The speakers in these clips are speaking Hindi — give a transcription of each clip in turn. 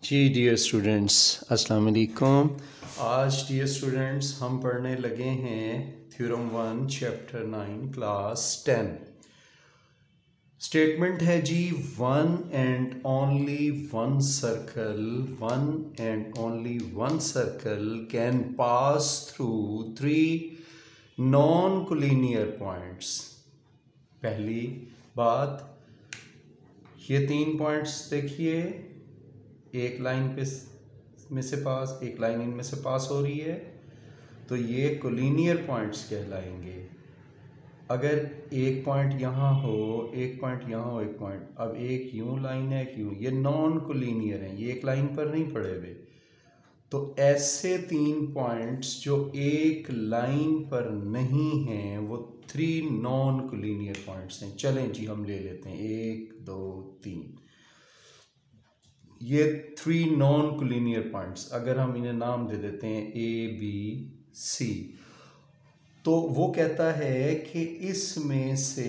जी डियर स्टूडेंट्स अस्सलाम वालेकुम। आज डियर स्टूडेंट्स हम पढ़ने लगे हैं थ्योरम 1 चैप्टर 9 क्लास 10। स्टेटमेंट है जी one and only one circle can pass through 3 non collinear points. पहली बात, ये 3 पॉइंट्स देखिए, एक लाइन पे में से पास, एक लाइन इनमें से पास हो रही है, तो ये कोलिनियर पॉइंट्स कहलाएंगे। अगर एक पॉइंट यहाँ हो, एक पॉइंट यहाँ हो, एक पॉइंट, अब एक यूं लाइन है, एक यूं, ये नॉन कोलिनियर हैं, ये एक लाइन पर नहीं पड़े हुए। तो ऐसे 3 पॉइंट्स जो एक लाइन पर नहीं हैं वो 3 नॉन कोलिनियर पॉइंट्स हैं। चलें जी हम ले लेते हैं 1 2 3। ये 3 नॉन कोलिनियर पॉइंट्स, अगर हम इन्हें नाम दे देते हैं ए बी सी, तो वो कहता है कि इसमें से,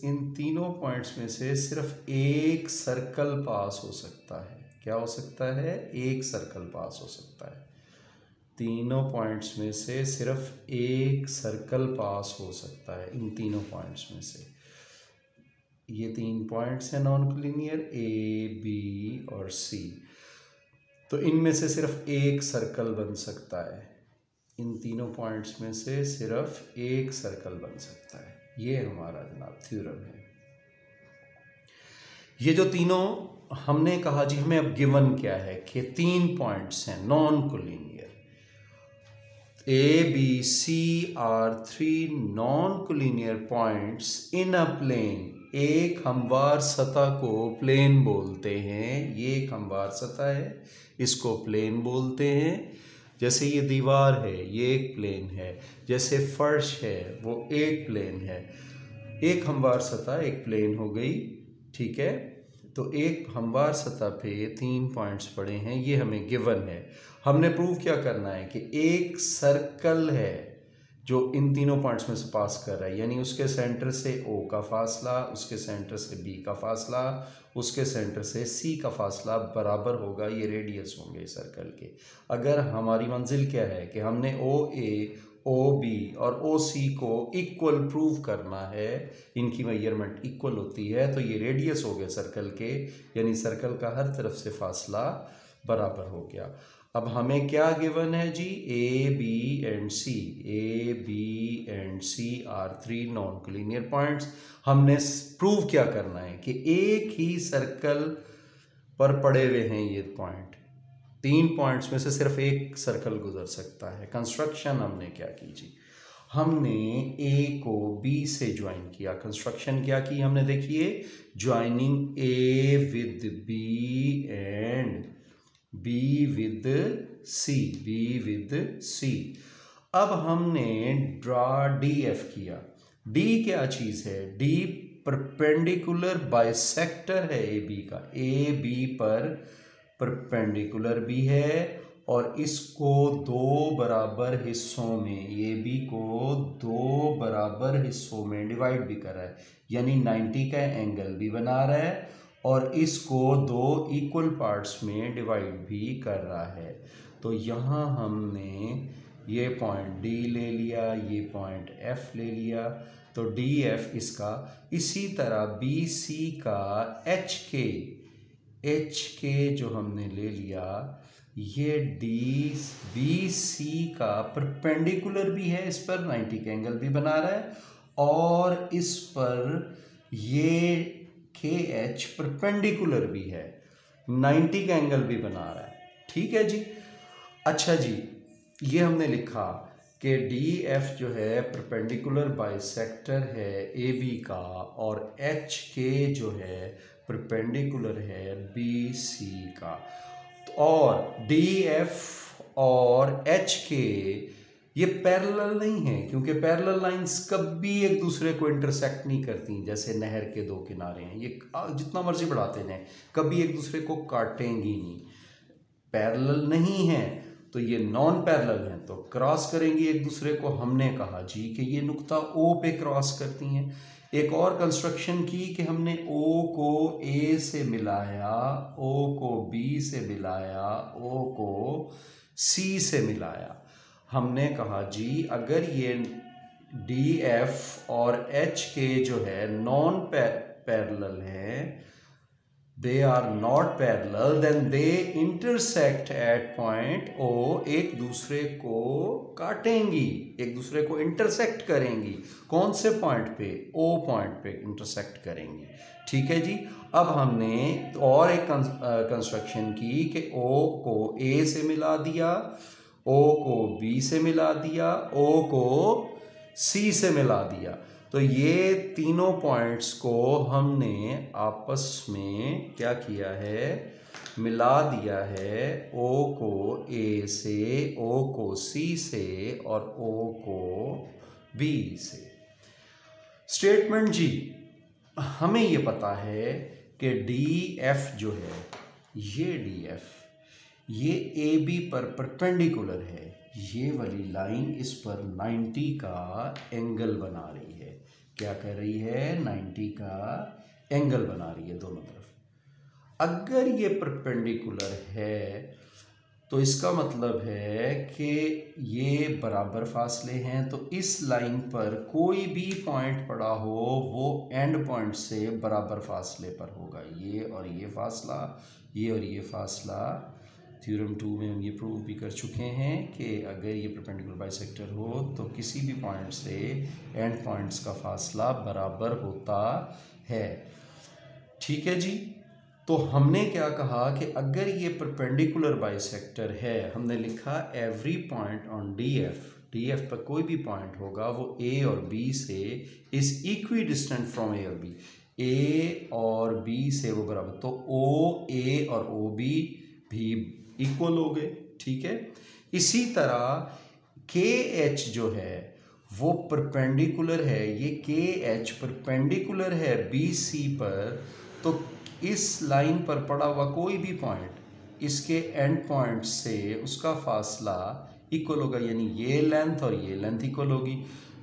इन तीनों पॉइंट्स में से सिर्फ एक सर्कल पास हो सकता है। क्या हो सकता है? एक सर्कल पास हो सकता है। तीनों पॉइंट्स में से सिर्फ एक सर्कल पास हो सकता है, इन तीनों पॉइंट्स में से। ये 3 पॉइंट्स हैं नॉन कोलिनियर, ए बी और सी। तो इनमें से सिर्फ एक सर्कल बन सकता है, इन तीनों पॉइंट्स में से सिर्फ एक सर्कल बन सकता है। ये हमारा जनाब थ्योरम है। ये जो तीनों हमने कहा जी, हमें अब गिवन क्या है कि 3 पॉइंट्स हैं non collinear. A, B, C are 3 non-collinear points in a plane। एक हमवार सतह को प्लेन बोलते हैं। ये एक हमवार सतह है, इसको प्लेन बोलते हैं। जैसे ये दीवार है, ये एक प्लेन है। जैसे फर्श है, वो एक प्लेन है। एक हमवार सतह एक प्लेन हो गई, ठीक है। तो एक हमवार सतह पे 3 पॉइंट्स पड़े हैं, ये हमें गिवन है। हमने प्रूव क्या करना है कि एक सर्कल है जो इन तीनों पॉइंट्स में से पास कर रहा है, यानी उसके सेंटर से O का फासला, उसके सेंटर से B का फासला, उसके सेंटर से C का फासला बराबर होगा। ये रेडियस होंगे सर्कल के। अगर हमारी मंजिल क्या है कि हमने OA, OB और OC को इक्वल प्रूव करना है, इनकी मेजरमेंट इक्वल होती है, तो ये रेडियस हो गए सर्कल के, यानी सर्कल का हर तरफ से फासला बराबर हो गया। अब हमें क्या गिवन है जी? A, B and C। A, B and C are 3 non collinear points. हमने प्रूव क्या करना है कि एक ही सर्कल पर पड़े हुए हैं ये पॉइंट। 3 पॉइंट्स में से सिर्फ एक सर्कल गुजर सकता है। कंस्ट्रक्शन हमने क्या की जी? हमने A को B से ज्वाइन किया। कंस्ट्रक्शन क्या की हमने? देखिए, joining A with B and B with C, B with C। अब हमने ड्रा DF किया। D क्या चीज़ है? D परपेंडिकुलर बाइसेक्टर है AB का। AB पर परपेंडिकुलर भी है और इसको 2 बराबर हिस्सों में, AB को 2 बराबर हिस्सों में डिवाइड भी कर रहा है, यानी 90 का एंगल भी बना रहा है और इसको 2 इक्वल पार्ट्स में डिवाइड भी कर रहा है। तो यहाँ हमने ये पॉइंट D ले लिया, ये पॉइंट F ले लिया, तो DF इसका। इसी तरह BC का HK जो हमने ले लिया, ये BC का परपेंडिकुलर भी है, इस पर 90 का एंगल भी बना रहा है और इस पर ये KH परपेंडिकुलर भी है, 90 का एंगल भी बना रहा है। ठीक है जी। अच्छा जी, ये हमने लिखा कि DF जो है परपेंडिकुलर बाइसेक्टर है AB का और HK जो है परपेंडिकुलर है BC का। और DF और HK ये पैरेलल नहीं है, क्योंकि पैरेलल लाइंस कभी एक दूसरे को इंटरसेक्ट नहीं करती। जैसे नहर के 2 किनारे हैं, ये जितना मर्जी बढ़ाते हैं, कभी एक दूसरे को काटेंगी नहीं। पैरेलल नहीं है तो ये नॉन पैरेलल हैं, तो क्रॉस करेंगी एक दूसरे को। हमने कहा जी कि ये नुक्ता O पे क्रॉस करती हैं, एक और कंस्ट्रक्शन की कि हमने O को A से मिलाया, O को B से मिलाया, O को C से मिलाया। हमने कहा जी अगर ये DF और H के जो है नॉन पैरेलल हैं, they are not parallel, then they intersect at point O, एक दूसरे को काटेंगी, एक दूसरे को इंटरसेक्ट करेंगी। कौन से पॉइंट पे? O पॉइंट पे इंटरसेक्ट करेंगी। ठीक है जी। अब हमने और एक कंस्ट्रक्शन की कि O को A से मिला दिया, O को B से मिला दिया, O को C से मिला दिया। तो ये तीनों पॉइंट्स को हमने आपस में क्या किया है? मिला दिया है। O को A से, O को C से और O को B से। स्टेटमेंट जी, हमें ये पता है कि DF जो है, ये DF ये AB पर परपेंडिकुलर है। ये वाली लाइन इस पर 90 का एंगल बना रही है। क्या कर रही है? 90 का एंगल बना रही है दोनों तरफ। अगर ये परपेंडिकुलर है तो इसका मतलब है कि ये बराबर फासले हैं। तो इस लाइन पर कोई भी पॉइंट पड़ा हो वो एंड पॉइंट से बराबर फासले पर होगा। ये और ये फासला, ये और ये फासला। थ्योरम 2 में हम ये प्रूव भी कर चुके हैं कि अगर ये परपेंडिकुलर बाइसेक्टर हो तो किसी भी पॉइंट से एंड पॉइंट्स का फासला बराबर होता है। ठीक है जी। तो हमने क्या कहा कि अगर ये परपेंडिकुलर बाइसेक्टर है, हमने लिखा एवरी पॉइंट ऑन DF पर कोई भी पॉइंट होगा वो A और B से is equi distant from A और B, A और B से वो बराबर। तो OA और OB भी इक्वल हो गए। ठीक है। इसी तरह KH जो है वो परपेंडिकुलर है, ये KH परपेंडिकुलर है BC पर। तो इस लाइन पर पड़ा हुआ कोई भी पॉइंट इसके एंड पॉइंट से उसका फासला इक्वल होगा, यानी ये लेंथ और ये लेंथ इक्वल होगी।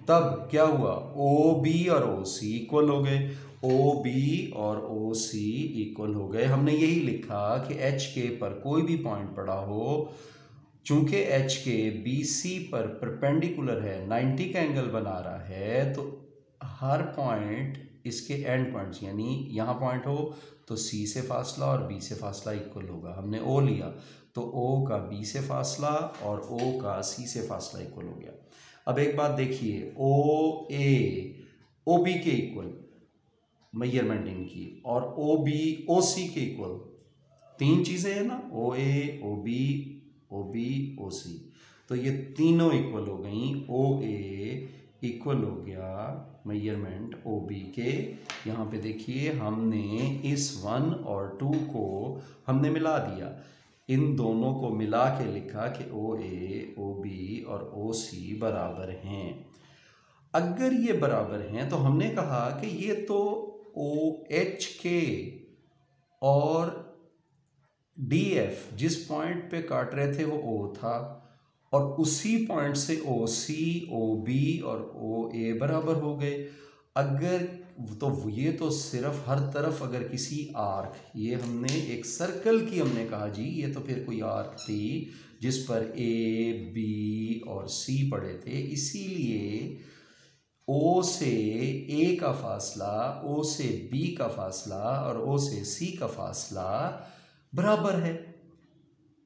तब क्या हुआ? OB और OC इक्वल हो गए, OB और OC इक्वल हो गए। हमने यही लिखा कि HK पर कोई भी पॉइंट पड़ा हो, चूंकि HK BC पर परपेंडिकुलर है, 90 का एंगल बना रहा है, तो हर पॉइंट इसके एंड पॉइंट्स, यानी यहाँ पॉइंट हो तो C से फासला और B से फासला इक्वल होगा। हमने O लिया तो O का B से फासला और O का C से फासला इक्वल हो गया। अब एक बात देखिए, OA OB के इक्वल मेजरमेंट इनकी और OB OC के इक्वल, तीन चीज़ें हैं ना, OA OB OB OC, तो ये तीनों इक्वल हो गई। OA इक्वल हो गया मेजरमेंट OB के। यहाँ पे देखिए हमने इस 1 और 2 को हमने मिला दिया, इन दोनों को मिला के लिखा कि OA OB और OC बराबर हैं। अगर ये बराबर हैं तो हमने कहा कि ये तो OHK और DF जिस पॉइंट पे काट रहे थे वो O था, और उसी पॉइंट से OC OB और OA बराबर हो गए। अगर तो ये तो सिर्फ हर तरफ अगर किसी आर्क, ये हमने एक सर्कल की हमने कहा जी, ये तो फिर कोई आर्क थी जिस पर A B और C पड़े थे, इसीलिए O से A का फासला, O से B का फासला और O से C का फासला बराबर है।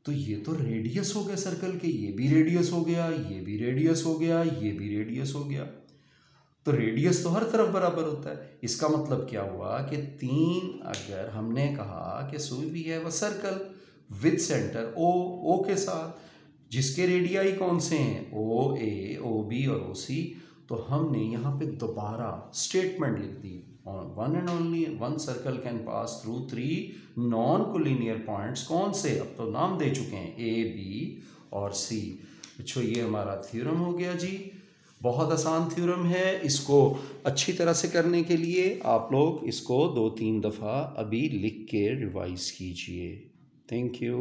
तो ये तो रेडियस हो गया सर्कल के, ये भी रेडियस हो गया, ये भी रेडियस हो गया, ये भी रेडियस हो गया। तो रेडियस तो हर तरफ बराबर होता है। इसका मतलब क्या हुआ कि 3, अगर हमने कहा कि so we have a circle with centre O के साथ, जिसके रेडियाई कौन से हैं? OA OB और OC। तो हमने यहाँ पे दोबारा स्टेटमेंट लिख दी, one and only one circle can pass through 3 non collinear points. कौन से? अब तो नाम दे चुके हैं, A B और C। अच्छा, ये हमारा थ्योरम हो गया जी। बहुत आसान थ्योरम है। इसको अच्छी तरह से करने के लिए आप लोग इसको 2-3 दफ़ा अभी लिख के रिवाइज कीजिए। Thank you.